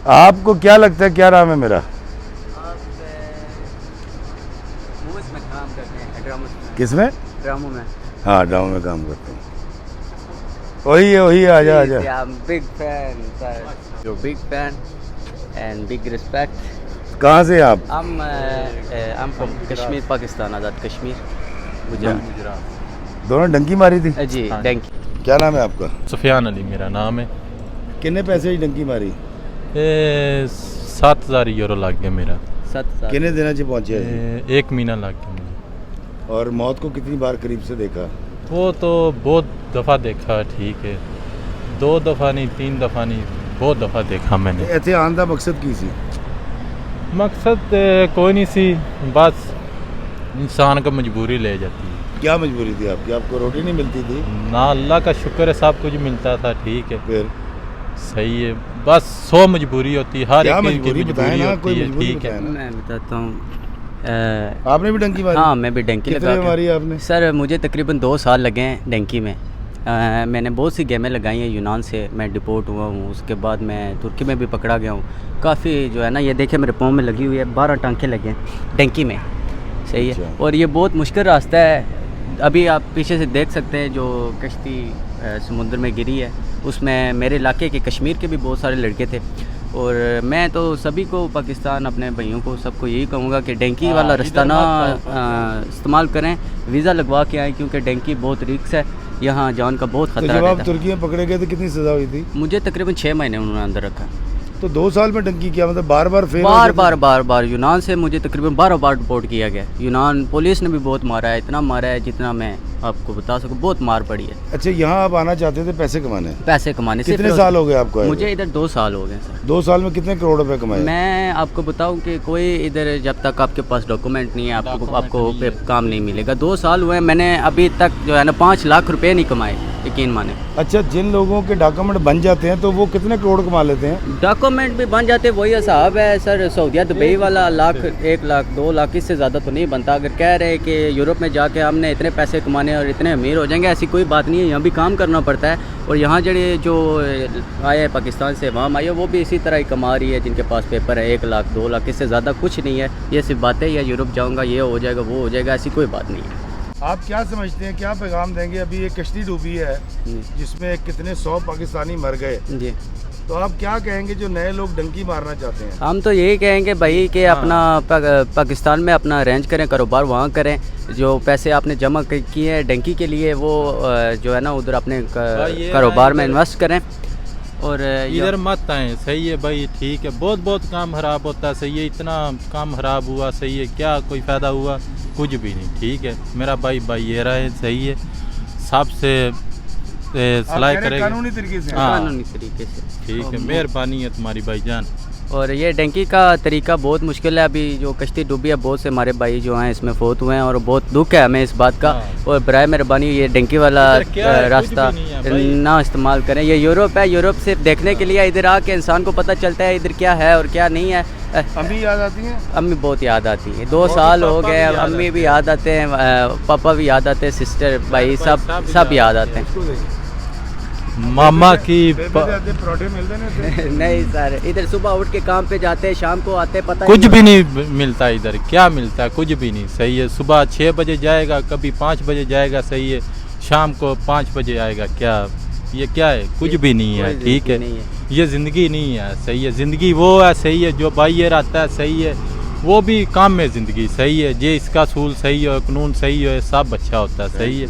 आपको क्या लगता है क्या नाम है मेरा? मूवीज में काम करते हैं, ड्रामा में। किसमें? ड्रामों में। हाँ, ड्रामा में काम करता हूँ। वही है, आजा आजा। I'm big fan, sir. You're big fan and big respect. कहाँ से आप? I'm from Kashmir, Pakistan, Azad Kashmir, Gujarat. दोनों डंकी मारी थी? जी, थैंक यू। क्या नाम है आपका? सुफियान अली मेरा नाम है। कितने पैसे की डंकी मारी? 7,000 यूरो लग गया मेरा। 7 साल। कितने दिन च पहुँचे? 1 महीना लग गया मुझे। और मौत को कितनी बार करीब से देखा? वो तो बहुत दफ़ा देखा, ठीक है, 2 दफ़ा नहीं, 3 दफ़ा नहीं, बहुत दफ़ा देखा मैंने। ਇੱਥੇ ਆਉਣ ਦਾ ਮਕਸਦ ਕੀ ਸੀ? मकसद कोई नहीं सी, बस इंसान को मजबूरी ले जाती है। क्या मजबूरी थी आपकी? आपको रोटी नहीं मिलती थी? ना अल्लाह का शुक्र है सब कुछ मिलता था, ठीक है, फिर सही है, बस 100 मजबूरी होती है, हर क्या एक की मजबूरी बताएं मजबूरी ना, होती कोई है, मजबूरी ठीक है। बताएं ना। मैं बताता हूँ। आपने भी डंकी मारी? हाँ, मैं भी डंकी कितने में मारी आपने? सर मुझे तकरीबन 2 साल लगे हैं डंकी में। मैंने बहुत सी गेमें लगाई हैं यूनान से, मैं डिपोर्ट हुआ हूँ, उसके बाद मैं तुर्की में भी पकड़ा गया हूँ। काफ़ी जो है ना, ये देखे मेरे पाँव में लगी हुई है, 12 टांके लगे हैं डंकी में, सही है। अच्छा। और ये बहुत मुश्किल रास्ता है। अभी आप पीछे से देख सकते हैं जो कश्ती समुद्र में गिरी है, उसमें मेरे इलाके के कश्मीर के भी बहुत सारे लड़के थे। और मैं तो सभी को, पाकिस्तान अपने भाइयों को, सबको यही कहूँगा कि डंकी वाला रास्ता ना इस्तेमाल करें, वीज़ा लगवा के आएँ, क्योंकि डंकी बहुत रिस्क है, यहाँ जान का बहुत तो ख़तरा जब आप रहता है। तुर्की में पकड़े गए तो कितनी सजा हुई थी? मुझे तकरीबन 6 महीने उन्होंने अंदर रखा। तो 2 साल में डंकी किया, मतलब बार बार फेल? बार बार यूनान से मुझे तकरीबन 12 बार रिपोर्ट किया गया। यूनान पुलिस ने भी बहुत मारा है, इतना मारा है जितना मैं आपको बता सकूं, बहुत मार पड़ी है। अच्छा, यहाँ आप आना चाहते थे पैसे कमाने? पैसे कमाने से। कितने साल हो गए आपको आए हुए? मुझे इधर 2 साल हो गए सर। 2 साल में कितने करोड़ रुपए कमाए? मैं आपको बताऊं कि कोई इधर, जब तक आपके पास डॉक्यूमेंट नहीं है, आपको पे काम नहीं मिलेगा। 2 साल हुए, मैंने अभी तक जो है ना 5 लाख रुपए नहीं कमाए, यकीन माने। अच्छा, जिन लोगों के डॉक्यूमेंट बन जाते हैं तो वो कितने करोड़ कमा लेते हैं? डॉक्यूमेंट भी बन जाते, वही हिसाब है सर। सऊदीया दुबई वाला लाख, 1 लाख 2 लाख, इससे ज़्यादा तो नहीं बनता। अगर कह रहे हैं कि यूरोप में जाके हमने इतने पैसे कमाने और इतने अमीर हो जाएंगे, ऐसी कोई बात नहीं है। यहाँ भी काम करना पड़ता है। और यहाँ जो आए पाकिस्तान से, वहाँ आए, वो भी इसी तरह ही कमा रही है, जिनके पास पेपर है, 1 लाख 2 लाख, इससे ज़्यादा कुछ नहीं है। ये सिर्फ बातें, या यूरोप जाऊँगा, ये हो जाएगा, वो हो जाएगा, ऐसी कोई बात नहीं है। आप क्या समझते हैं, क्या पैगाम देंगे? अभी ये कश्ती डूबी है जिसमें कितने 100 पाकिस्तानी मर गए, जी, तो आप क्या कहेंगे जो नए लोग डंकी मारना चाहते हैं? हम तो यही कहेंगे भाई कि अपना पाकिस्तान में अपना अरेंज करें, कारोबार वहाँ करें। जो पैसे आपने जमा किए हैं डंकी के लिए, वो जो है ना उधर अपने कारोबार में इन्वेस्ट करें। और इधर मत आए, सही है भाई, ठीक है, बहुत काम खराब होता है, सही है, इतना काम खराब हुआ, सही है, क्या कोई फ़ायदा हुआ? कुछ भी नहीं, ठीक है। मेरा भाई ये रहा है, सही है, सबसे सलाह करेगा कानूनी तरीके से? हाँ, कानूनी तरीके से, ठीक है, मेहरबानी है तुम्हारी भाईजान। और ये डंकी का तरीका बहुत मुश्किल है। अभी जो कश्ती डूबी है, बहुत से हमारे भाई जो हैं इसमें फौत हुए हैं, और बहुत दुख है हमें इस बात का। और बराए मेहरबानी ये डंकी वाला रास्ता ना इस्तेमाल करें। ये यूरोप है, यूरोप सिर्फ देखने के लिए, इधर आके इंसान को पता चलता है इधर क्या है और क्या नहीं है। अम्मी याद आती हैं? अम्मी बहुत याद आती है, 2 साल हो गए, अम्मी भी याद आते हैं, पापा भी याद आते हैं, सिस्टर भाई सब याद आते हैं। मामा की परोठे मिलते नहीं सर, इधर सुबह उठ के काम पे जाते हैं, शाम को आते, पता कुछ भी नहीं मिलता इधर, क्या मिलता है? कुछ भी नहीं, सही है। सुबह 6 बजे जाएगा, कभी 5 बजे जाएगा, सही है, शाम को 5 बजे आएगा, क्या ये क्या है? कुछ भी नहीं है, ठीक है, ये ज़िंदगी नहीं है, सही है। ज़िंदगी वो है, सही है, जो भाई ये रहता है, सही है, वो भी काम में ज़िंदगी, सही है, जे इसका सूल सही है, कानून सही है, सब अच्छा होता है, सही है।